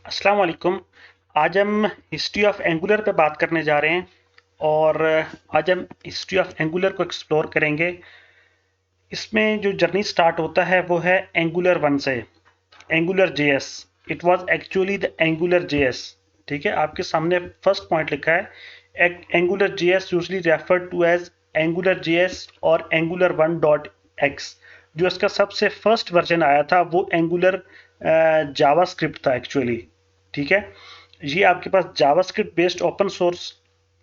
अस्सलाम वालेकुम। आज हम हिस्ट्री ऑफ एंगुलर पे बात करने जा रहे हैं और आज हम हिस्ट्री ऑफ एंगुलर को एक्सप्लोर करेंगे। इसमें जो जर्नी स्टार्ट होता है वो है एंगुलर 1 से, Angular JS. It was actually the Angular JS. ठीक है, आपके सामने फर्स्ट पॉइंट लिखा है Angular JS usually referred to as Angular JS और एंगुलर 1 डॉट एक्स। जो इसका सबसे फर्स्ट वर्जन आया था वो एंगुलर जावास्क्रिप्ट था एक्चुअली। ठीक है, ये आपके पास JavaScript based open source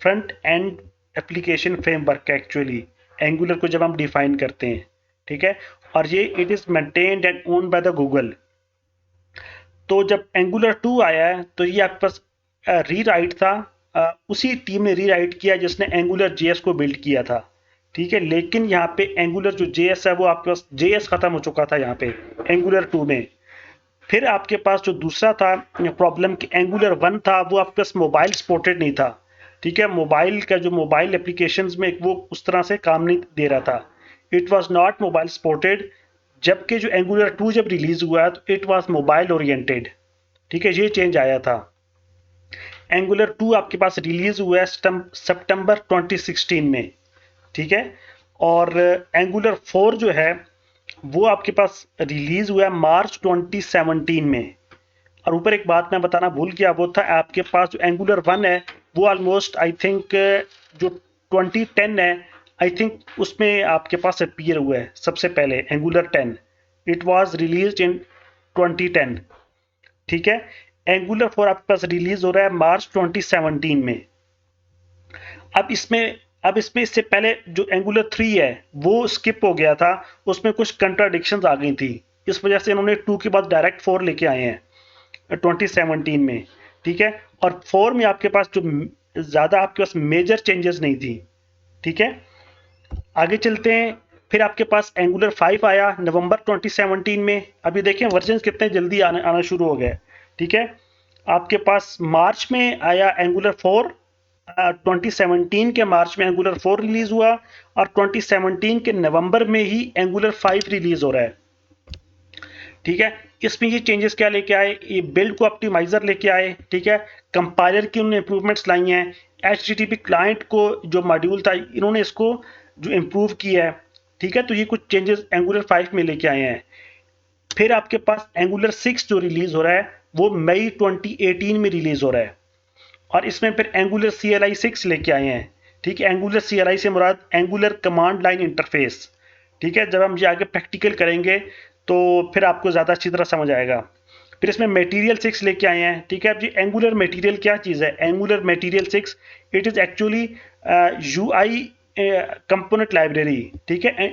front end application framework है एक्चुअली, एंगुलर को जब हम डिफाइन करते हैं। ठीक है, और ये it is maintained and owned by the Google. तो जब एंगुलर 2 आया है तो ये आपके पास री राइट था। उसी टीम ने री राइट किया जिसने एंगुलर जेएस को बिल्ड किया था। ठीक है, लेकिन यहाँ पे एंगुलर जो जेएस है वो आपके पास जेएस खत्म हो चुका था यहाँ पे एंगुलर 2 में। फिर आपके पास जो दूसरा था प्रॉब्लम कि एंगुलर 1 था वो आपके पास मोबाइल सपोर्टेड नहीं था। ठीक है, मोबाइल का जो मोबाइल एप्लीकेशंस में वो उस तरह से काम नहीं दे रहा था। It was not mobile supported. जबकि जो एंगुलर 2 जब रिलीज हुआ तो इट वाज मोबाइल ओरिएंटेड। ठीक है, ये चेंज आया था। एंगुलर 2 आपके पास रिलीज हुआ है सितंबर 2016 में। ठीक है, और एंगुलर 4 जो है वो आपके पास रिलीज हुआ है मार्च 2017 में। और ऊपर एक बात मैं बताना भूल गया, वो था आपके पास जो एंगुलर 1 है वो ऑलमोस्ट आई थिंक जो 2010 है, आई थिंक उसमें आपके पास अपीयर हुआ है सबसे पहले angular 10। It was released in 2010। ठीक है, एंगुलर 4 आपके पास रिलीज हो रहा है मार्च 2017 में। अब इसमें अब इसमें इससे पहले जो एंगुलर 3 है वो स्किप हो गया था, उसमें कुछ कंट्राडिक्शंस आ गई थी। इस वजह से इन्होंने 2 के बाद डायरेक्ट 4 लेके आए हैं 2017 में। ठीक है, और 4 में आपके पास जो ज़्यादा आपके पास मेजर चेंजेस नहीं थी। ठीक है, आगे चलते हैं। फिर आपके पास एंगुलर 5 आया नवंबर 2017 में। अभी देखें वर्जन कितने जल्दी आना शुरू हो गए। ठीक है, आपके पास मार्च में आया एंगुलर 4। 2017 के मार्च में एंगुलर 4 रिलीज हुआ और 2017 के नवंबर में ही एंगुलर 5 रिलीज हो रहा है। ठीक है, इसमें ये चेंजेस क्या लेके आए, ये बिल्ड को ऑप्टिमाइजर लेके आए। ठीक है, कंपाइलर की उन्होंने इंप्रूवमेंट्स लाई हैं। एचटीटीपी क्लाइंट को जो मॉड्यूल था इन्होंने इसको जो इम्प्रूव किया है। ठीक है, तो ये कुछ चेंजेस एंगुलर 5 में लेके आए हैं। फिर आपके पास एंगुलर 6 जो रिलीज हो रहा है वो मई 2018 में रिलीज हो रहा है और इसमें फिर एंगुलर CLI 6 लेके आए हैं। ठीक है, एंगुलर CLI से मुराद एंगुलर कमांड लाइन इंटरफेस। ठीक है, जब हम ये आगे प्रैक्टिकल करेंगे तो फिर आपको ज़्यादा अच्छी तरह समझ आएगा। फिर इसमें मटेरियल 6 लेके आए हैं। ठीक है, अब जी एंगुलर मटेरियल क्या चीज़ है, angular material 6 it is actually UI component library. ठीक है,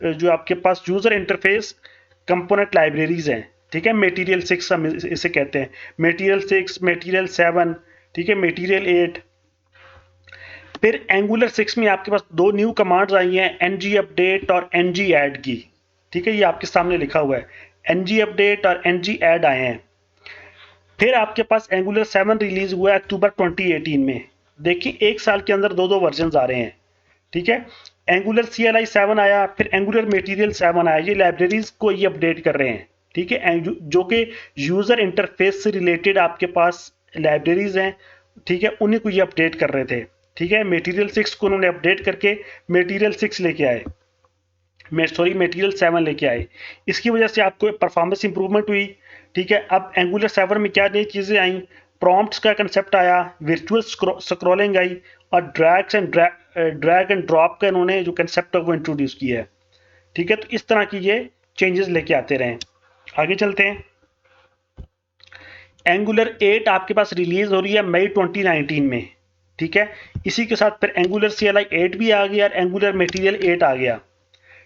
जो आपके पास यूज़र इंटरफेस कंपोनेंट लाइब्रेरीज हैं। ठीक है, मटेरियल 6 हम इसे कहते हैं, मटेरियल 6, मटेरियल 7, ठीक है, मटेरियल 8। फिर एंगुलर 6 में आपके पास दो न्यू कमांड्स आई हैं, ng अपडेट और ng ऐड की। ठीक है, ये आपके सामने लिखा हुआ है, ng अपडेट और ng ऐड आए हैं। फिर आपके पास एंगुलर 7 रिलीज हुआ है अक्टूबर 2018 में। देखिए एक साल के अंदर दो दो वर्जन आ रहे हैं। ठीक है, एंगुलर CLI 7 आया, फिर एंगुलर मटेरियल 7 आया। ये लाइब्रेरीज को ये अपडेट कर रहे हैं। ठीक है, जो कि यूजर इंटरफेस से रिलेटेड आपके पास लाइब्रेरीज हैं। ठीक है, उन्हीं को ये अपडेट कर रहे थे। ठीक है, मटेरियल 6 को उन्होंने अपडेट करके मटेरियल 6 लेके आए, मटेरियल 7 लेके आए। इसकी वजह से आपको परफॉर्मेंस इंप्रूवमेंट हुई। ठीक है, अब एंगुलर 7 में क्या नई चीज़ें आई, प्रॉम्प्ट्स का कंसेप्ट आया, वर्चुअल स्क्रॉलिंग आई और ड्रैग एंड ड्रॉप का इन्होंने जो कंसेप्ट है वो इंट्रोड्यूस किया है। ठीक है, तो इस तरह की ये चेंजेस लेके आते रहे। आगे चलते हैं। एंगुलर 8 आपके पास रिलीज हो रही है मई 2019 में। ठीक है, इसी के साथ फिर एंगुलर CLI 8 भी आ गया और एंगुलर मटेरियल 8 आ गया।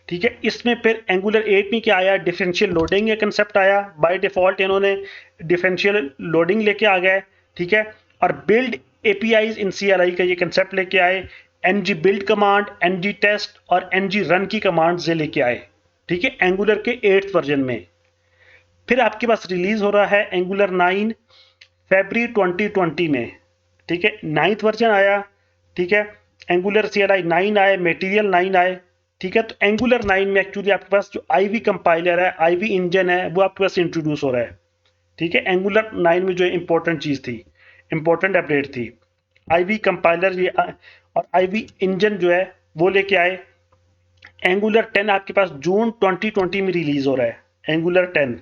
ठीक है, इसमें फिर एंगुलर 8 में क्या आया, डिफरेंशियल लोडिंग का कंसेप्ट आया। बाय डिफॉल्ट इन्होंने डिफरेंशियल लोडिंग लेके आ गए। ठीक है, और बिल्ड APIs इन CLI का ये कंसेप्ट लेके आए। ng build command, ng test और ng रन की कमांड से लेके आए। ठीक है, एंगुलर के 8th वर्जन में। फिर आपके पास रिलीज हो रहा है एंगुलर 9 फरवरी 2020 में। ठीक है, 9th वर्जन आया। ठीक है, एंगुलर CLI 9 आए, मटेरियल 9 आए। ठीक है, तो एंगुलर 9 में एक्चुअली आपके पास जो आईवी कंपाइलर है, आईवी इंजन है, वो आपके पास इंट्रोड्यूस हो रहा है। ठीक है, एंगुलर 9 में जो इंपॉर्टेंट चीज़ थी, इंपॉर्टेंट अपडेट थी, आईवी कंपाइलर ये और आईवी इंजन जो है वो लेके आए। एंगुलर 10 आपके पास जून 2020 में रिलीज हो रहा है, एंगुलर 10,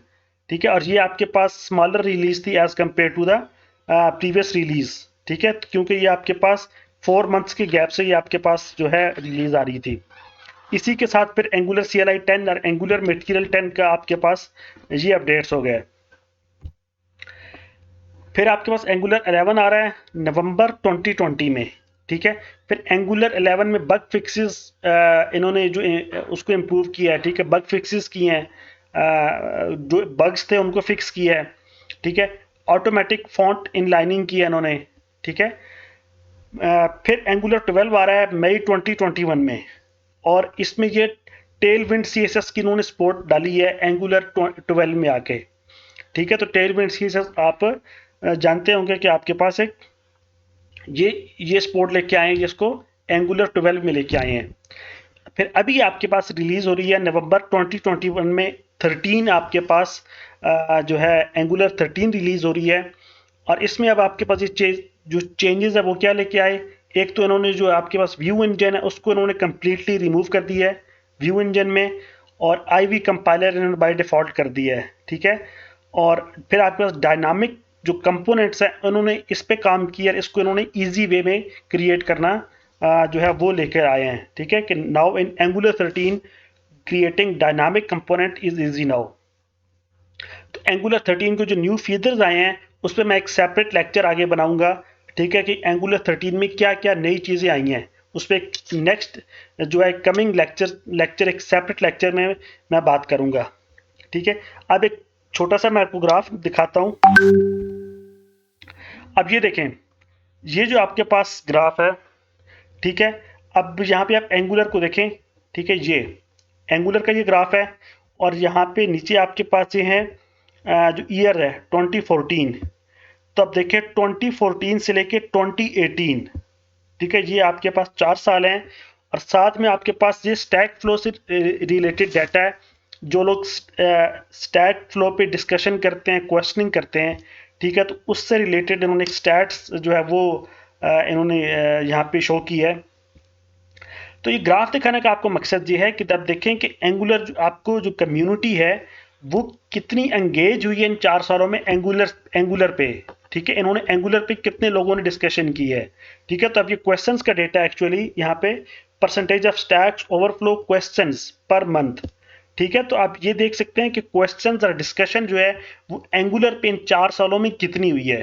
ठीक है, और ये आपके पास स्मॉलर रिलीज थी as compare to the previous release, ठीक है, क्योंकि ये आपके पास 4 मंथ्स के गैप से ये आपके पास जो है रिलीज आ रही थी। इसी के साथ फिर एंगुलर CLI 10 और एंगुलर मटेरियल 10 का आपके पास ये अपडेट्स हो गए। फिर आपके पास एंगुलर 11 आ रहा है नवंबर 2020 में, ठीक है। फिर एंगुलर 11 में बग फिक्सेस इन्होंने जो उसको इम्प्रूव किया है, ठीक है, बग फिक्सेस किए हैं, जो बग्स थे उनको फिक्स किया है, ठीक है। ऑटोमेटिक फॉन्ट इनलाइनिंग की है इन्होंने, ठीक है। फिर एंगुलर 12 आ रहा है मई 2021 में, और इसमें ये टेल विंड CSS की इन्होंने सपोर्ट डाली है एंगुलर 12 में आके, ठीक है। तो टेल विंड CSS आप जानते होंगे कि आपके पास एक ये सपोर्ट लेके आए हैं, जिसको एंगुलर 12 में लेके आए हैं। फिर अभी आपके पास रिलीज हो रही है नवंबर 2021 में 13 आपके पास जो है एंगुलर 13 रिलीज हो रही है। और इसमें अब आपके पास ये जो चेंजेस है वो क्या लेके आए, एक तो इन्होंने जो आपके पास व्यू इंजन है उसको इन्होंने कंप्लीटली रिमूव कर दिया है व्यू इंजन में, और आईवी कंपाइलर इन्होंने बाय डिफॉल्ट कर दिया है, ठीक है। और फिर आपके पास डायनामिक जो कंपोनेंट्स है उन्होंने इस पे काम किया, इसको इन्होंने इजी वे में क्रिएट करना जो है वो लेकर आए हैं, ठीक है, कि now in angular 13 creating dynamic component is easy now. तो एंगुलर 13 के जो न्यू फीचर्स आए हैं उस पर मैं एक सेपरेट लेक्चर आगे बनाऊंगा, ठीक है, कि एंगुलर 13 में क्या क्या नई चीज़ें आई हैं, उस पर एक नेक्स्ट जो है कमिंग लेक्चर एक सेपरेट लेक्चर में मैं बात करूंगा, ठीक है। अब एक छोटा सा मैं आपको ग्राफ दिखाता हूं। अब ये देखें, ये जो आपके पास ग्राफ है, ठीक है, अब यहाँ पे आप एंगुलर को देखें, ठीक है, ये एंगुलर का ये ग्राफ है, और यहाँ पे नीचे आपके पास ये है जो ईयर है 2014। तो अब देखिए 2014 से लेके 2018, ठीक है, ये आपके पास 4 साल हैं। और साथ में आपके पास ये स्टैक फ्लो से रिलेटेड डाटा है, जो लोग स्टैक फ्लो पे डिस्कशन करते हैं, क्वेश्चनिंग करते हैं, ठीक है, तो उससे रिलेटेड इन्होंने स्टैट्स जो है वो इन्होंने यहाँ पे शो की है। तो ये ग्राफ दिखाने का आपको मकसद ये है कि तब देखें कि एंगुलर आपको जो कम्युनिटी है वो कितनी एंगेज हुई है इन 4 सालों में एंगुलर पे, ठीक है, इन्होंने एंगुलर पे कितने लोगों ने डिस्कशन की है, ठीक है। तो अब ये क्वेश्चंस का डेटा एक्चुअली यहाँ पे percentage of stacks overflow questions per month, ठीक है। तो आप ये देख सकते हैं कि क्वेश्चंस और डिस्कशन जो है वो एंगुलर पे इन 4 सालों में कितनी हुई है।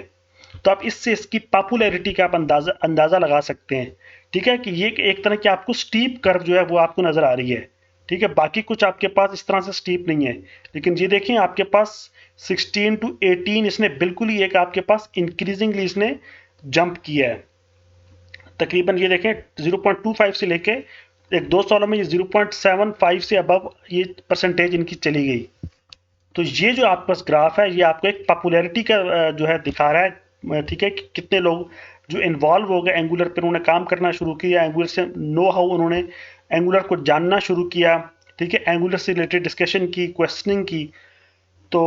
तो आप इससे इसकी पॉपुलैरिटी का आप अंदाजा लगा सकते हैं, ठीक है, कि ये एक तरह की आपको स्टीप कर्व जो है वो आपको नजर आ रही है, ठीक है। बाकी कुछ आपके पास इस तरह से स्टीप नहीं है, लेकिन ये देखें आपके पास 16 to 18 इसने बिल्कुल ही एक आपके पास इंक्रीजिंगली इसने जंप किया है। तकरीबन ये देखें 0.25 से लेके एक 2 सालों में ये 0.75 से अबव ये परसेंटेज इनकी चली गई। तो ये जो आपके पास ग्राफ है ये आपको एक पॉपुलैरिटी का जो है दिखा रहा है, ठीक है, कि कितने लोग जो इन्वॉल्व हो गए एंगुलर पर, उन्होंने काम करना शुरू किया, एंगुलर से नो हाउ उन्होंने एंगुलर को जानना शुरू किया, ठीक है, एंगुलर से रिलेटेड डिस्कशन की, क्वेश्चनिंग की। तो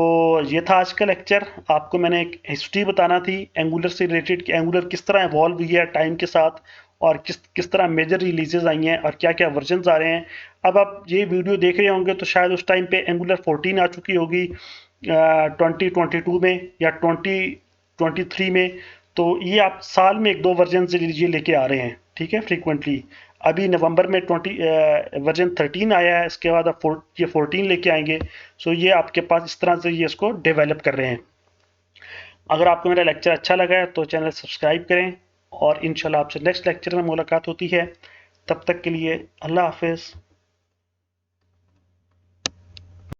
ये था आज का लेक्चर, आपको मैंने एक हिस्ट्री बताना थी एंगुलर से रिलेटेड कि एंगुलर किस तरह इवॉल्व हुई है टाइम के साथ, और किस तरह मेजर रिलीजेस आई हैं और क्या क्या वर्जन्स आ रहे हैं। अब आप ये वीडियो देख रहे होंगे तो शायद उस टाइम पे एंगुलर 14 आ चुकी होगी 2022 में या 2023 में। तो ये आप साल में 1-2 वर्जन से ये लेके आ रहे हैं, ठीक है, फ्रीक्वेंटली। अभी नवंबर में वर्जन 13 आया है, इसके बाद अब ये 14 लेके आएंगे। सो ये आपके पास इस तरह से ये इसको डेवलप कर रहे हैं। अगर आपको मेरा लेक्चर अच्छा लगा है तो चैनल सब्सक्राइब करें, और इंशाल्लाह आपसे नेक्स्ट लेक्चर में मुलाकात होती है। तब तक के लिए अल्लाह हाफिज़।